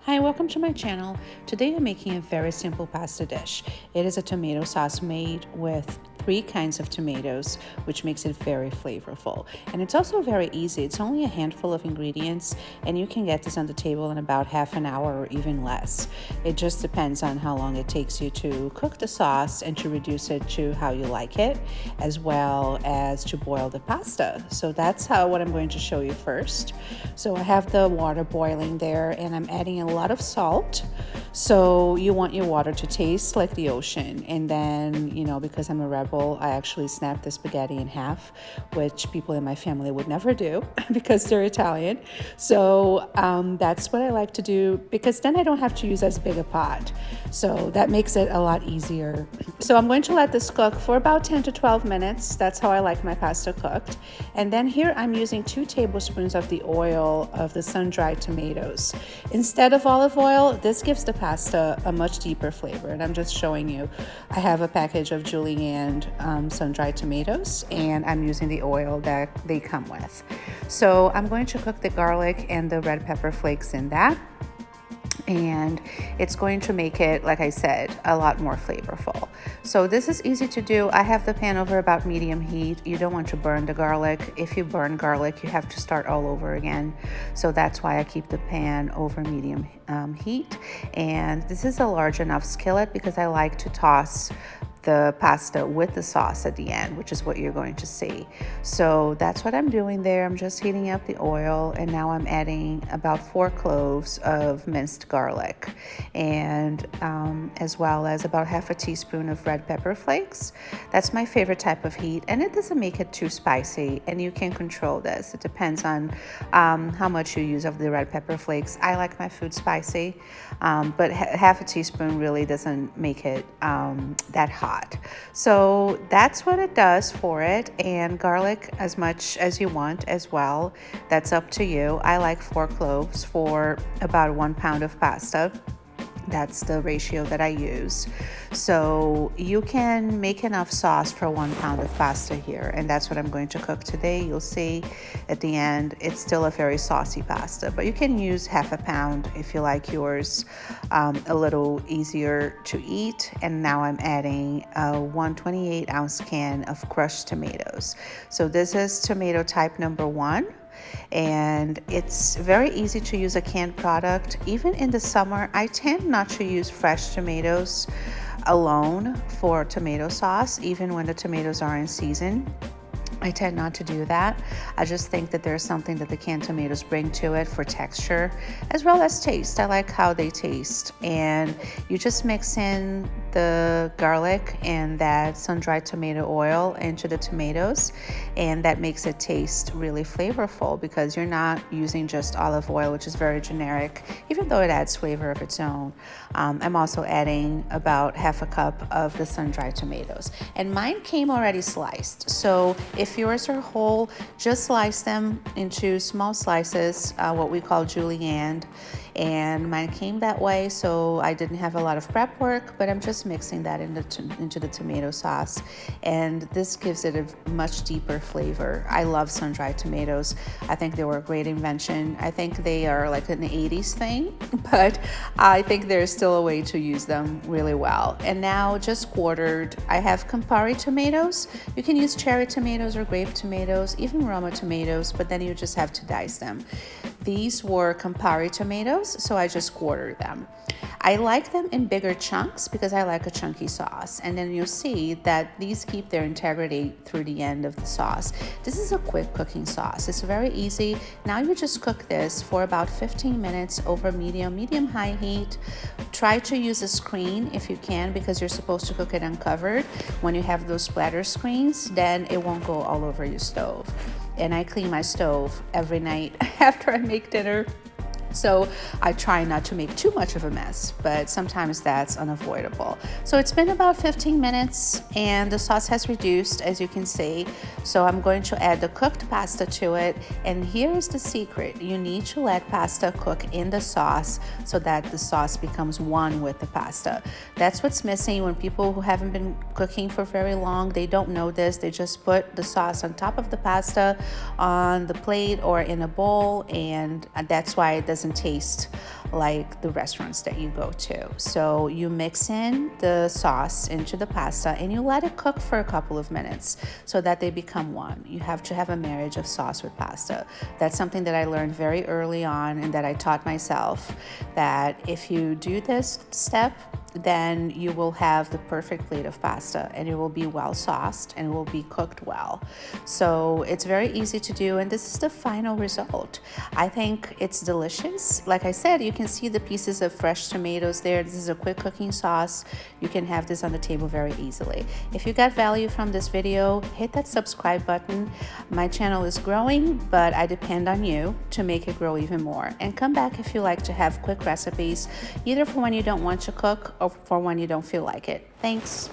Hi, welcome to my channel. Today I'm making a very simple pasta dish. It is a tomato sauce made with 3 kinds of tomatoes, which makes it very flavorful. And it's also very easy. It's only a handful of ingredients, and you can get this on the table in about half an hour or even less. It just depends on how long it takes you to cook the sauce and to reduce it to how you like it, as well as to boil the pasta. So that's what I'm going to show you first. So I have the water boiling there, and I'm adding a lot of salt. So you want your water to taste like the ocean. And then, because I'm a rebel, I actually snapped the spaghetti in half, which people in my family would never do because they're Italian. So that's what I like to do, because then I don't have to use as big a pot. So that makes it a lot easier. So I'm going to let this cook for about 10 to 12 minutes. That's how I like my pasta cooked. And then here I'm using 2 tablespoons of the oil of the sun-dried tomatoes. Instead of olive oil, this gives the pasta a much deeper flavor. And I'm just showing you, I have a package of julienne sun-dried tomatoes, and I'm using the oil that they come with. So I'm going to cook the garlic and the red pepper flakes in that, and it's going to make it, like I said, a lot more flavorful. So this is easy to do. I have the pan over about medium heat. You don't want to burn the garlic. If you burn garlic, you have to start all over again. So that's why I keep the pan over medium heat. And this is a large enough skillet because I like to toss the pasta with the sauce at the end, which is what you're going to see. So that's what I'm doing there. I'm just heating up the oil, and now I'm adding about 4 cloves of minced garlic, and as well as about half a teaspoon of red pepper flakes. That's my favorite type of heat, and it doesn't make it too spicy, and you can control this. It depends on how much you use of the red pepper flakes. I like my food spicy, but half a teaspoon really doesn't make it that hot. So that's what it does for it, and garlic as much as you want as well. That's up to you. I like 4 cloves for about 1 pound of pasta. That's the ratio that I use. So you can make enough sauce for 1 pound of pasta here, and that's what I'm going to cook today. You'll see at the end, it's still a very saucy pasta, but you can use half a pound if you like yours a little easier to eat. And now I'm adding a 128-ounce can of crushed tomatoes. So this is tomato type number 1. And it's very easy to use a canned product. Even in the summer, I tend not to use fresh tomatoes alone for tomato sauce, even when the tomatoes are in season. I tend not to do that. I just think that there's something that the canned tomatoes bring to it for texture as well as taste. I like how they taste. And you just mix in the garlic and that sun-dried tomato oil into the tomatoes, and that makes it taste really flavorful because you're not using just olive oil, which is very generic, even though it adds flavor of its own. I'm also adding about half a cup of the sun-dried tomatoes, and mine came already sliced. So if yours are whole, just slice them into small slices, what we call julienne. And mine came that way, so I didn't have a lot of prep work, but I'm just mixing that into the tomato sauce, and this gives it a much deeper flavor. I love sun-dried tomatoes. I think they were a great invention. I think they are like an 80s thing, but I think there's still a way to use them really well. And now just quartered, I have Campari tomatoes. You can use cherry tomatoes or grape tomatoes, even Roma tomatoes, but then you just have to dice them. These were Campari tomatoes, so I just quartered them. I like them in bigger chunks because I like a chunky sauce, and then you'll see that these keep their integrity through the end of the sauce. This is a quick cooking sauce. It's very easy. Now you just cook this for about 15 minutes over medium-high heat. Try to use a screen if you can, because you're supposed to cook it uncovered. When you have those splatter screens, then it won't go all over your stove. And I clean my stove every night after I make dinner. So I try not to make too much of a mess, but sometimes that's unavoidable. So it's been about 15 minutes and the sauce has reduced, as you can see. So I'm going to add the cooked pasta to it. And here's the secret. You need to let pasta cook in the sauce so that the sauce becomes one with the pasta. That's what's missing when people who haven't been cooking for very long, they don't know this. They just put the sauce on top of the pasta on the plate or in a bowl, and that's why it doesn't doesn't taste like the restaurants that you go to. So you mix in the sauce into the pasta and you let it cook for a couple of minutes so that they become one. You have to have a marriage of sauce with pasta. That's something that I learned very early on and that I taught myself, that if you do this step, then you will have the perfect plate of pasta and it will be well sauced and it will be cooked well. So it's very easy to do, and this is the final result. I think it's delicious. Like I said, you can see the pieces of fresh tomatoes there. This is a quick cooking sauce. You can have this on the table very easily. If you got value from this video, hit that subscribe button. My channel is growing, but I depend on you to make it grow even more. And come back if you like to have quick recipes, either for when you don't want to cook or for when you don't feel like it. Thanks.